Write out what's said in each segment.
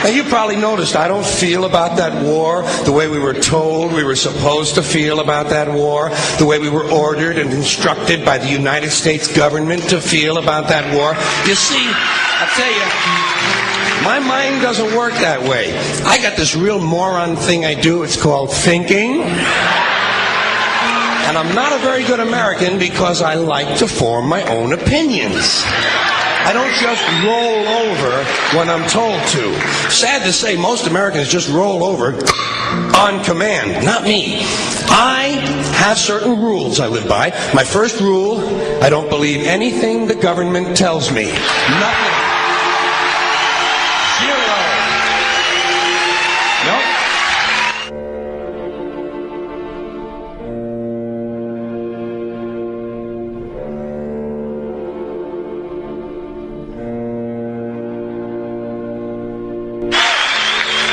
And you probably noticed I don't feel about that war the way we were told we were supposed to feel about that war, the way we were ordered and instructed by the United States government to feel about that war. You see, I'll tell you, my mind doesn't work that way. I got this real moron thing I do. It's called thinking. And I'm not a very good American because I like to form my own opinions. I don't just roll over when I'm told to. Sad to say, most Americans just roll over on command. Not me. I have certain rules I live by. My first rule, I don't believe anything the government tells me. Nothing. Zero. Nope.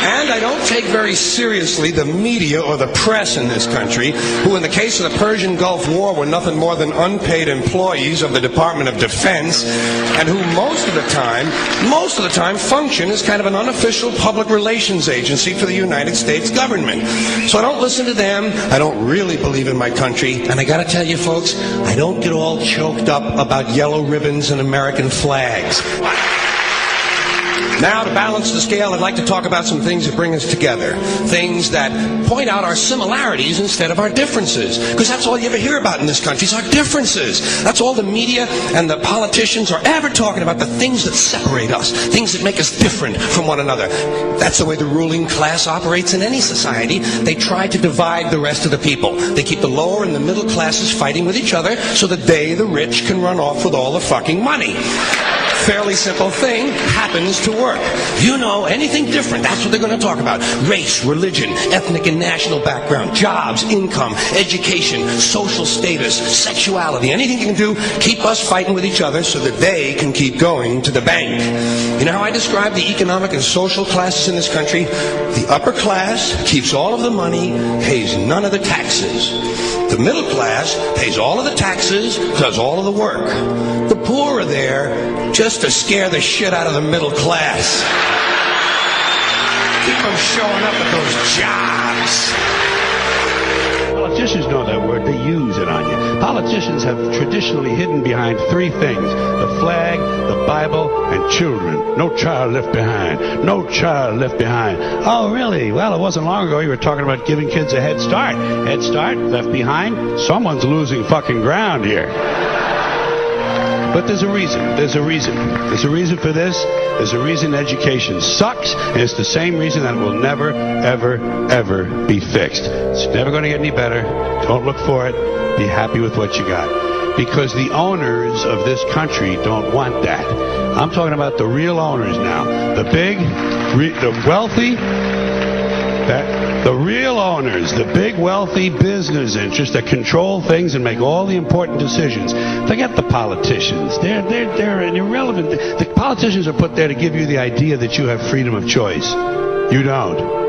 And I don't take very seriously the media or the press in this country, who in the case of the Persian Gulf War were nothing more than unpaid employees of the Department of Defense, and who most of the time function as kind of an unofficial public relations agency for the United States government. So I don't listen to them. I don't really believe in my country. And I gotta tell you folks, I don't get all choked up about yellow ribbons and American flags. Now, to balance the scale, I'd like to talk about some things that bring us together. Things that point out our similarities instead of our differences. Because that's all you ever hear about in this country is our differences. That's all the media and the politicians are ever talking about, the things that separate us, things that make us different from one another. That's the way the ruling class operates in any society. They try to divide the rest of the people. They keep the lower and the middle classes fighting with each other so that they, the rich, can run off with all the fucking money. Fairly simple thing, happens to work. You know, anything different, that's what they're going to talk about. Race, religion, ethnic and national background, jobs, income, education, social status, sexuality, anything you can do, keep us fighting with each other so that they can keep going to the bank. You know how I describe the economic and social classes in this country? The upper class keeps all of the money, pays none of the taxes. The middle class pays all of the taxes, does all of the work. The poor are there just to scare the shit out of the middle class. Keep them showing up at those jobs. Politicians know that word. They use it on you. Politicians have traditionally hidden behind three things: the flag, the Bible, and children. No child left behind. No child left behind. Oh, really? Well, it wasn't long ago you were talking about giving kids a head start. Head start? Left behind? Someone's losing fucking ground here. But there's a reason. There's a reason. There's a reason for this. There's a reason education sucks, and it's the same reason that it will never, ever, ever be fixed. It's never going to get any better. Don't look for it. Be happy with what you got. Because the owners of this country don't want that. I'm talking about the real owners now. The big, the wealthy, the real owners, the big wealthy business interests that control things and make all the important decisions. Forget the politicians. They're irrelevant. The politicians are put there to give you the idea that you have freedom of choice. You don't.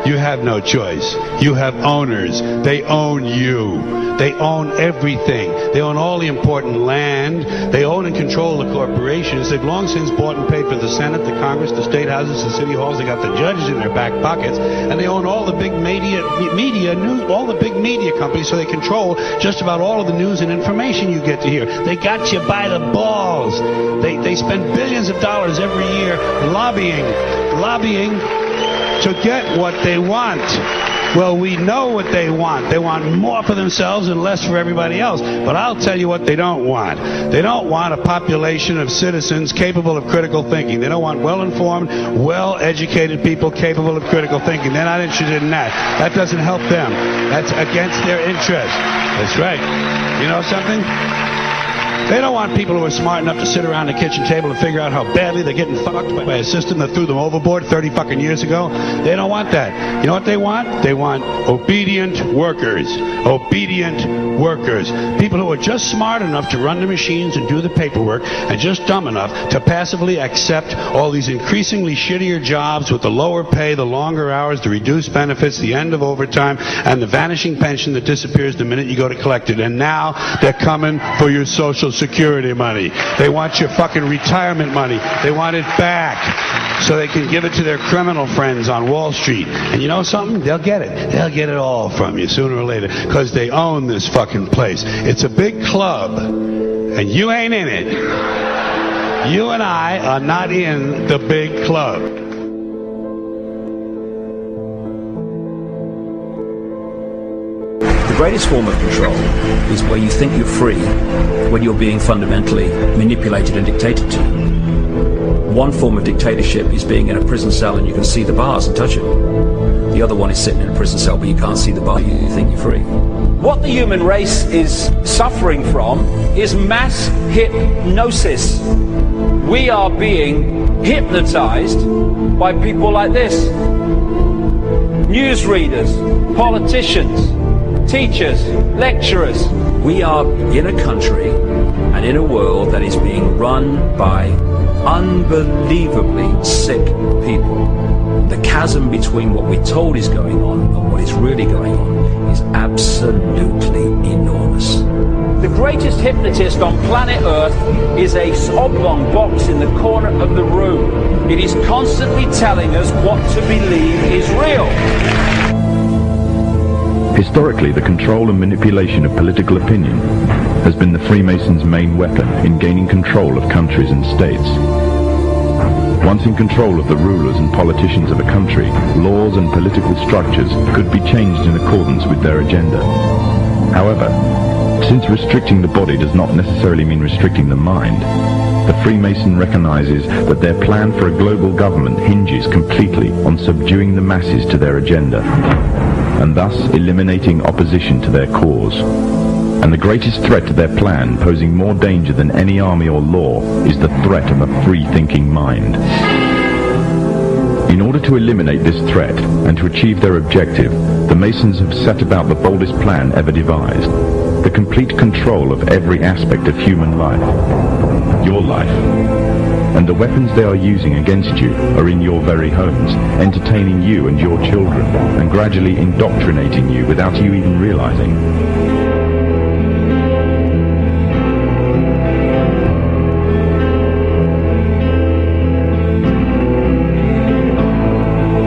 You have no choice. You have owners. They own you. They own everything. They own all the important land. They own and control the corporations. They've long since bought and paid for the Senate, the Congress, the state houses, the city halls. They got the judges in their back pockets, and they own all the big all the big media companies. So they control just about all of the news and information you get to hear. They got you by the balls. They spend billions of dollars every year lobbying to get what they want. Well, we know what they want. They want more for themselves and less for everybody else. But I'll tell you what they don't want. They don't want a population of citizens capable of critical thinking. They don't want well-informed, well-educated people capable of critical thinking. They're not interested in that. That doesn't help them. That's against their interest. That's right. You know something? They don't want people who are smart enough to sit around the kitchen table and figure out how badly they're getting fucked by a system that threw them overboard 30 fucking years ago. They don't want that. You know what they want? They want obedient workers. Obedient workers. People who are just smart enough to run the machines and do the paperwork, and just dumb enough to passively accept all these increasingly shittier jobs with the lower pay, the longer hours, the reduced benefits, the end of overtime, and the vanishing pension that disappears the minute you go to collect it. And now they're coming for your Social Security money. They want your fucking retirement money. They want it back. so they can give it to their criminal friends on Wall Street. And you know something? They'll get it. They'll get it all from you sooner or later, because they own this fucking place. It's a big club, and you ain't in it. You and I are not in the big club. The greatest form of control is where you think you're free when you're being fundamentally manipulated and dictated to. One form of dictatorship is being in a prison cell and you can see the bars and touch them. The other one is sitting in a prison cell but you can't see the bar, you think you're free. What the human race is suffering from is mass hypnosis. We are being hypnotized by people like this. Newsreaders, politicians, teachers, lecturers. We are in a country and in a world that is being run by unbelievably sick people. The chasm between what we're told is going on and what is really going on is absolutely enormous. The greatest hypnotist on planet Earth is a oblong box in the corner of the room. It is constantly telling us what to believe is real. Historically, the control and manipulation of political opinion has been the Freemasons' main weapon in gaining control of countries and states. Once in control of the rulers and politicians of a country, laws and political structures could be changed in accordance with their agenda. However, since restricting the body does not necessarily mean restricting the mind, the Freemason recognizes that their plan for a global government hinges completely on subduing the masses to their agenda, and thus eliminating opposition to their cause. And the greatest threat to their plan, posing more danger than any army or law, is the threat of a free-thinking mind. In order to eliminate this threat and to achieve their objective, the Masons have set about the boldest plan ever devised: the complete control of every aspect of human life, your life. And the weapons they are using against you are in your very homes, entertaining you and your children, and gradually indoctrinating you without you even realizing.